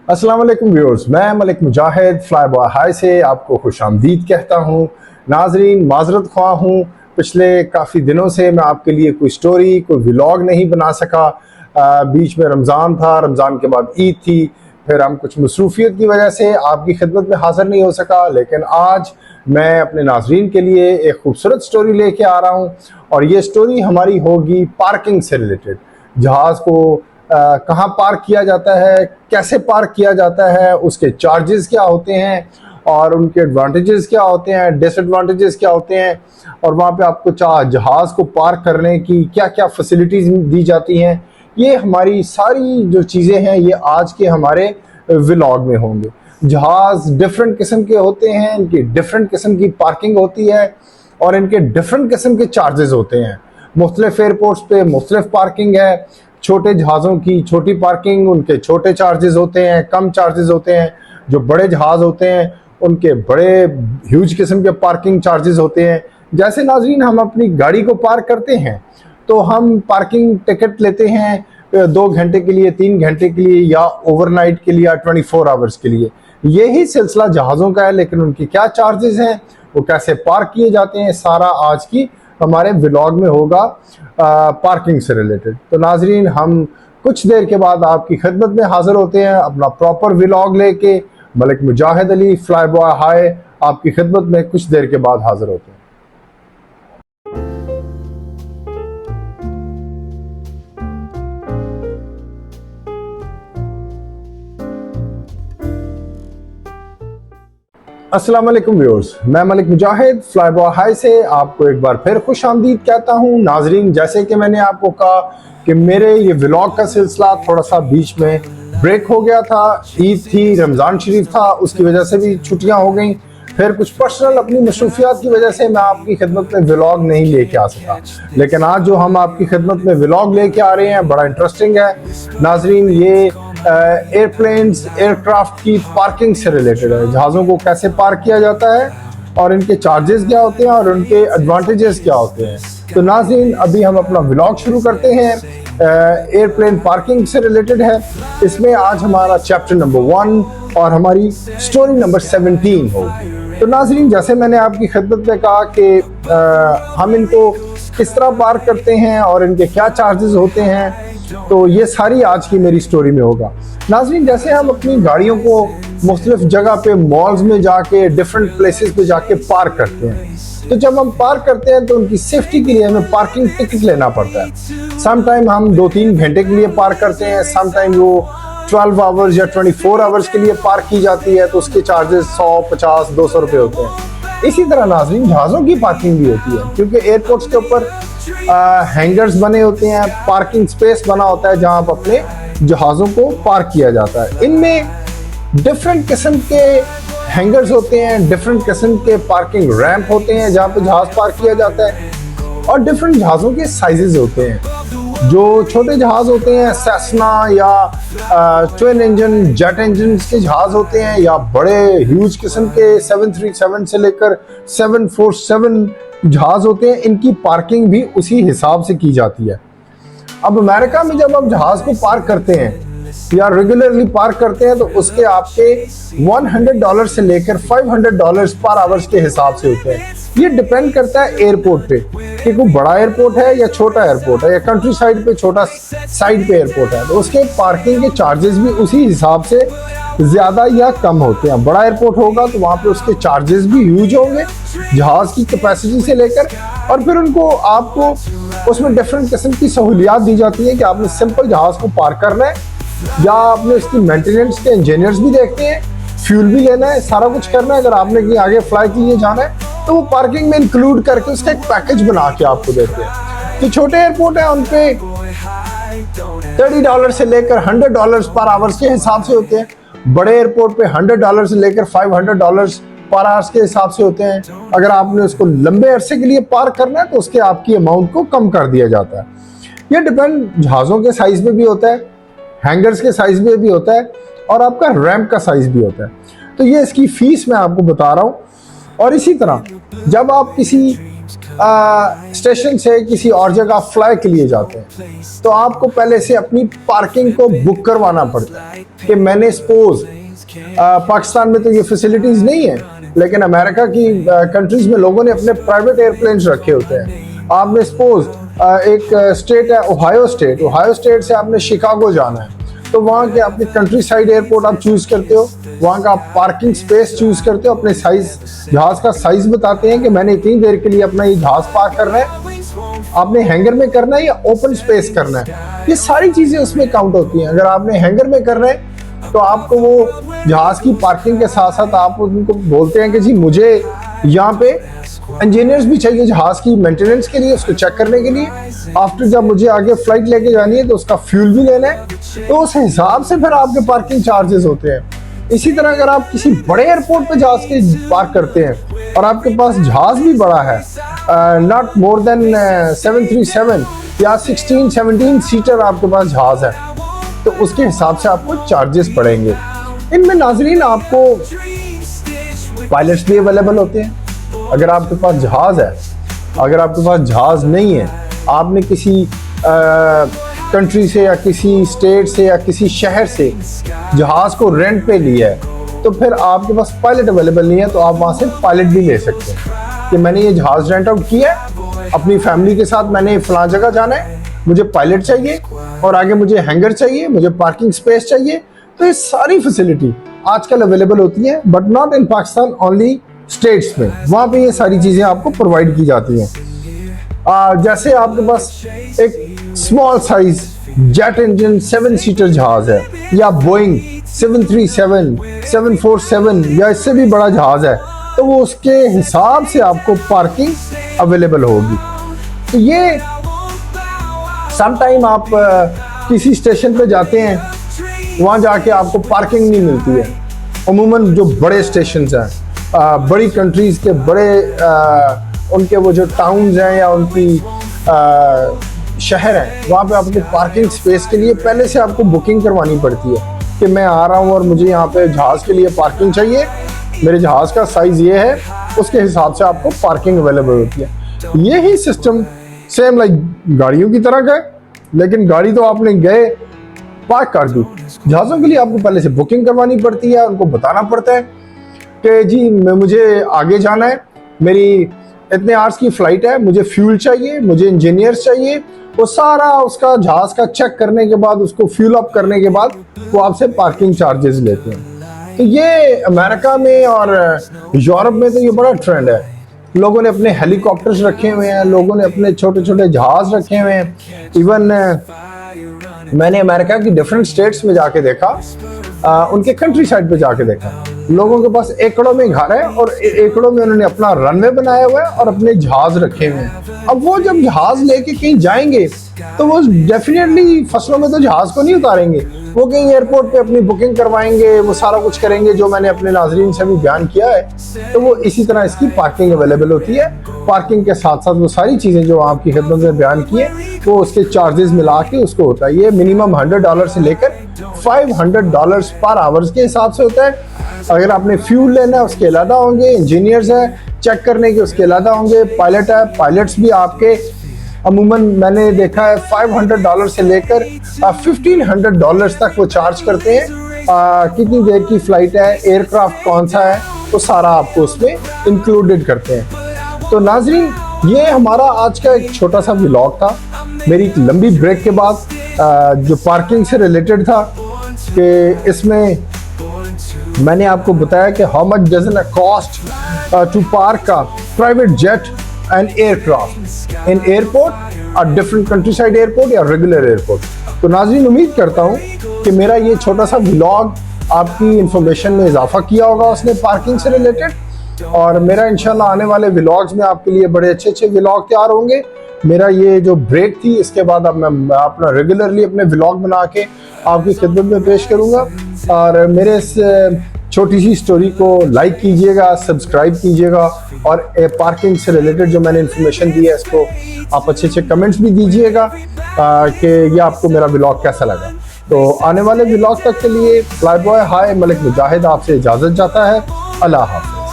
अस्सलाम वालेकुम व्यूअर्स, मैं मलिक मुजाहिद फ्लाई बॉय हाई से आपको खुशामदीद कहता हूँ। नाजरीन, माजरत ख्वाह हूँ, पिछले काफ़ी दिनों से मैं आपके लिए कोई स्टोरी, कोई व्लॉग नहीं बना सका। बीच में रमज़ान था, रमज़ान के बाद ईद थी, फिर हम कुछ मसरूफियत की वजह से आपकी खिदमत में हाज़िर नहीं हो सका। लेकिन आज मैं अपने नाजरीन के लिए एक खूबसूरत स्टोरी लेके आ रहा हूँ और ये स्टोरी हमारी होगी पार्किंग से रिलेटेड। जहाज़ को कहाँ पार्क किया जाता है, कैसे पार्क किया जाता है, उसके चार्जेस क्या होते हैं और उनके एडवांटेजेस क्या होते हैं, डिसएडवांटेजेस क्या होते हैं, और वहाँ पे आपको जहाज़ को पार्क करने की क्या क्या फैसिलिटीज़ दी जाती हैं। ये हमारी सारी जो चीज़ें हैं ये आज के हमारे व्लॉग में होंगे। जहाज़ डिफरेंट किस्म के होते हैं, इनकी डिफरेंट किस्म की पार्किंग होती है और इनके डिफरेंट किस्म के चार्जेस होते हैं। मुख्तलिफ एयरपोर्ट्स पे मुख्तलिफ पार्किंग है। छोटे जहाज़ों की छोटी पार्किंग, उनके छोटे चार्जेस होते हैं, कम चार्जेस होते हैं। जो बड़े जहाज़ होते हैं उनके बड़े ह्यूज किस्म के पार्किंग चार्जेस होते हैं। जैसे नाजरीन, हम अपनी गाड़ी को पार्क करते हैं तो हम पार्किंग टिकट लेते हैं 2 घंटे के लिए, 3 घंटे के लिए, या ओवरनाइट के लिए, या 24 आवर्स के लिए। यही सिलसिला जहाज़ों का है, लेकिन उनकी क्या चार्जेस हैं, वो कैसे पार्क किए जाते हैं, सारा आज की हमारे व्लॉग में होगा पार्किंग से रिलेटेड। तो नाजरीन, हम कुछ देर के बाद आपकी खिदमत में हाजिर होते हैं अपना प्रॉपर व्लॉग लेके। मलिक मुजाहिद अली फ्लाई बॉय हाई आपकी खिदमत में कुछ देर के बाद हाजिर होते हैं। अस्सलाम वालेकुम व्यूअर्स, मैं मलिक मुजाहिद फ्लाई बॉय हाई से आपको एक बार फिर खुश आमदीद कहता हूँ। नाजरीन, जैसे कि मैंने आपको कहा कि मेरे ये व्लॉग का सिलसिला थोड़ा सा बीच में ब्रेक हो गया था। ईद थी, रमज़ान शरीफ था, उसकी वजह से भी छुट्टियाँ हो गई। फिर कुछ पर्सनल अपनी मसरूफियात की वजह से मैं आपकी खिदमत में व्लॉग नहीं लेके आ सका। लेकिन आज जो हम आपकी खिदमत में व्लॉग लेके आ रहे हैं बड़ा इंटरेस्टिंग है। नाजरीन, ये एयरप्लेन्स, एयरक्राफ्ट की पार्किंग से रिलेटेड है। जहाज़ों को कैसे पार्क किया जाता है और इनके चार्जेस क्या होते हैं और उनके एडवांटेजेस क्या होते हैं। तो नाज़रीन, अभी हम अपना व्लॉग शुरू करते हैं। एयरप्लेन पार्किंग से रिलेटेड है। इसमें आज हमारा चैप्टर नंबर 1 और हमारी स्टोरी नंबर 17 होगी। तो नाज़रीन, जैसे मैंने आपकी खिदमत में कहा कि हम इनको किस तरह पार्क करते हैं और इनके क्या चार्जेस होते हैं, तो ये सारी आज की मेरी स्टोरी में होगा। नाज़रीन, जैसे हम अपनी गाड़ियों को मुख्तलिफ जगह पे, मॉल्स में जाके, डिफरेंट प्लेसेस पे जाके पार्क करते हैं, तो जब हम पार्क करते हैं तो उनकी सेफ्टी के लिए हमें पार्किंग टिकट लेना पड़ता है। समटाइम हम 2-3 घंटे के लिए पार्क करते हैं, समटाइम वो 12 आवर्स या 24 आवर्स के लिए पार्क की जाती है, तो उसके चार्जेस 100, 50, 200 रुपये होते हैं। इसी तरह नाज़रीन, जहाज़ों की पार्किंग भी होती है, क्योंकि एयरपोर्ट्स के ऊपर हैंगर्स बने होते हैं, पार्किंग स्पेस बना होता है जहां आप अपने जहाज़ों को पार्क किया जाता है। इनमें डिफरेंट किस्म के हैंगर्स होते हैं, डिफरेंट किस्म के पार्किंग रैंप होते हैं जहां पे जहाज़ पार्क किया जाता है, और डिफरेंट जहाज़ों के साइजेस होते हैं। जो छोटे जहाज़ होते हैं, सेस्ना या ट्विन इंजन जेट इंजन के जहाज़ होते हैं, या बड़े ह्यूज किस्म के 737 से लेकर 747 जहाज़ होते हैं, इनकी पार्किंग भी उसी हिसाब से की जाती है। अब अमेरिका में जब आप जहाज़ को पार्क करते हैं या रेगुलरली पार्क करते हैं, तो उसके आपके $100 से लेकर $500 पर आवर्स के हिसाब से होते हैं। ये डिपेंड करता है एयरपोर्ट पे कि कोई बड़ा एयरपोर्ट है या छोटा एयरपोर्ट है, या कंट्री साइड पे, छोटा साइड पे एयरपोर्ट है, तो उसके पार्किंग के चार्जेस भी उसी हिसाब से ज़्यादा या कम होते हैं। बड़ा एयरपोर्ट होगा तो वहाँ पे उसके चार्जेस भी ह्यूज होंगे जहाज़ की कैपेसिटी से लेकर, और फिर उनको आपको उसमें डिफरेंट किस्म की सहूलियात दी जाती है कि आपने सिंपल जहाज़ को पार्क करना है, या आपने उसकी मेंटेनेंस के इंजीनियर्स भी देखते हैं, फ्यूल भी लेना है, सारा कुछ करना है। अगर आपने कहीं आगे फ्लाई के लिए जाना है तो वो पार्किंग में इंक्लूड करके उसका एक पैकेज बना के आपको देते हैं। तो छोटे एयरपोर्ट है, उन पे $30 से लेकर $100 पर आवर्स के हिसाब से होते हैं। बड़े एयरपोर्ट पे $100 से लेकर $500 पर आवर्स के हिसाब से होते हैं। अगर आपने उसको लंबे अरसे के लिए पार्क करना है तो उसके आपकी अमाउंट को कम कर दिया जाता है। ये डिपेंड जहाज़ों के साइज में भी होता है, हैंगर्स के साइज में भी होता है, और आपका रैंप का साइज भी होता है। तो ये इसकी फीस मैं आपको बता रहा हूँ। और इसी तरह जब आप किसी स्टेशन से किसी और जगह फ्लाई के लिए जाते हैं तो आपको पहले से अपनी पार्किंग को बुक करवाना पड़ता है कि मैंने सपोज पाकिस्तान में तो ये फैसिलिटीज नहीं है, लेकिन अमेरिका की कंट्रीज में लोगों ने अपने प्राइवेट एयरप्लेन्स रखे होते हैं। आपने सपोज एक स्टेट है ओहायो स्टेट से आपने शिकागो जाना है तो वहाँ के अपने कंट्री साइड एयरपोर्ट आप चूज करते हो, वहाँ का आप पार्किंग स्पेस चूज करते हो, अपने साइज जहाज का साइज बताते हैं कि मैंने इतनी देर के लिए अपना ये जहाज पार्क करना है, आपने हैंगर में करना है या ओपन स्पेस करना है, ये सारी चीजें उसमें काउंट होती हैं। अगर आपने हैंगर में करना है तो आपको वो जहाज की पार्किंग के साथ साथ आप उनको बोलते हैं कि जी मुझे यहाँ पे इंजीनियर्स भी चाहिए जहाज की मेंटेनेंस के लिए, उसको चेक करने के लिए। आफ्टर जब मुझे आगे फ्लाइट लेके जानी है तो उसका फ्यूल भी लेना है, तो उस हिसाब से फिर आपके पार्किंग चार्जेस होते हैं। इसी तरह अगर आप किसी बड़े एयरपोर्ट पे जहाज के पार्क करते हैं और आपके पास जहाज भी बड़ा है, नॉट मोर देन 737 या 16-17 सीटर आपके पास जहाज है, तो उसके हिसाब से आपको चार्जेस पड़ेंगे। इनमें नाजरीन आपको पायलट्स भी अवेलेबल होते हैं। अगर आपके पास जहाज है, अगर आपके पास जहाज नहीं है, आपने किसी कंट्री से या किसी स्टेट से या किसी शहर से जहाज को रेंट पे लिया है तो फिर आपके पास पायलट अवेलेबल नहीं है, तो आप वहाँ से पायलट भी ले सकते हैं कि मैंने ये जहाज रेंट आउट किया है अपनी फैमिली के साथ, मैंने फलां जगह जाना है, मुझे पायलट चाहिए और आगे मुझे हैंगर चाहिए, मुझे पार्किंग स्पेस चाहिए। तो ये सारी फैसिलिटी आजकल अवेलेबल होती है, but not in Pakistan, only states में, वहाँ पे ये सारी चीज़ें आपको प्रोवाइड की जाती हैं। जैसे आपके पास एक small size jet engine 7 seater जहाज है या बोइंग 737, 747 या इससे भी बड़ा जहाज है, तो वो उसके हिसाब से आपको पार्किंग अवेलेबल होगी। तो ये समटाइम आप किसी स्टेशन पे जाते हैं, वहाँ जाके आपको पार्किंग नहीं मिलती है। अमूमन जो बड़े स्टेशन हैं, बड़ी कंट्रीज़ के बड़े उनके वो जो टाउन्स हैं या उनकी शहर हैं, वहाँ पे आपको पार्किंग स्पेस के लिए पहले से आपको बुकिंग करवानी पड़ती है कि मैं आ रहा हूँ और मुझे यहाँ पे जहाज़ के लिए पार्किंग चाहिए, मेरे जहाज़ का साइज़ ये है, उसके हिसाब से आपको पार्किंग अवेलेबल होती है। यही सिस्टम सेम लाइक गाड़ियों की तरह का है, लेकिन गाड़ी तो आपने गए पार्क कर दी, जहाज़ों के लिए आपको पहले से बुकिंग करवानी पड़ती है, उनको बताना पड़ता है कि जी मुझे आगे जाना है, मेरी इतने आवर्स की फ्लाइट है, मुझे फ्यूल चाहिए, मुझे इंजीनियर्स चाहिए, वो सारा उसका जहाज का चेक करने के बाद, उसको फ्यूल अप करने के बाद वो आपसे पार्किंग चार्जेस लेते हैं। तो ये अमेरिका में और यूरोप में तो ये बड़ा ट्रेंड है। लोगों ने अपने हेलीकॉप्टर्स रखे हुए हैं, लोगों ने अपने छोटे छोटे जहाज रखे हुए हैं। इवन मैंने अमेरिका की डिफरेंट स्टेट्स में जाके देखा, उनके कंट्री साइड पे जाके देखा, लोगों के पास एकड़ों में घर है और एकड़ों में उन्होंने अपना रनवे बनाया हुआ है और अपने जहाज रखे हुए हैं। अब वो जब जहाज लेके कहीं जाएंगे तो वो डेफिनेटली फसलों में तो जहाज को नहीं उतारेंगे, वो कहीं एयरपोर्ट पे अपनी बुकिंग करवाएंगे, वो सारा कुछ करेंगे जो मैंने अपने नाजरीन से भी बयान किया है। तो वो इसी तरह इसकी पार्किंग अवेलेबल होती है। पार्किंग के साथ साथ वो सारी चीज़ें जो आपकी खिदमत में बयान की है वो उसके चार्जेस मिला के उसको होता है। ये मिनिमम $100 से लेकर $500 पर आवर्स के हिसाब से होता है। अगर आपने फ्यूल लेना है उसके अलग होंगे, इंजीनियर्स हैं चेक करने के उसके अलग होंगे, पायलट है, पायलट्स भी आपके अमूमन मैंने देखा है $500 से लेकर $1500 तक वो चार्ज करते हैं। कितनी देर की फ्लाइट है, एयरक्राफ्ट कौन सा है, तो सारा आपको उसमें इंक्लूडेड करते हैं। तो नाजरीन, ये हमारा आज का एक छोटा सा व्लॉग था, मेरी एक लंबी ब्रेक के बाद जो पार्किंग से रिलेटेड था, कि इसमें मैंने आपको बताया कि how much doesn't it cost to park a private jet and aircraft in airport, और डिफरेंट कंट्री साइड एयरपोर्ट या रेगुलर एयरपोर्ट। तो नाज़रीन, उम्मीद करता हूँ कि मेरा ये छोटा सा व्लॉग आपकी इंफॉर्मेशन में इजाफा किया होगा उसने पार्किंग से रिलेटेड, और मेरा इंशाल्लाह आने वाले व्लॉग्स में आपके लिए बड़े अच्छे अच्छे व्लॉग तैयार होंगे। मेरा ये जो ब्रेक थी, इसके बाद अब मैं अपना रेगुलरली अपने व्लॉग बना के आपकी खिदमत में पेश करूँगा। और मेरे इस छोटी सी स्टोरी को लाइक कीजिएगा, सब्सक्राइब कीजिएगा, और पार्किंग से रिलेटेड जो मैंने इन्फॉर्मेशन दी है इसको आप अच्छे अच्छे कमेंट्स भी दीजिएगा कि ये आपको मेरा व्लॉग कैसा लगा। तो आने वाले व्लॉग तक के लिए फ्लाई बॉय हाय मलिक मुजाहिद आपसे इजाज़त चाहता है। अल्लाह हाफ़िज़।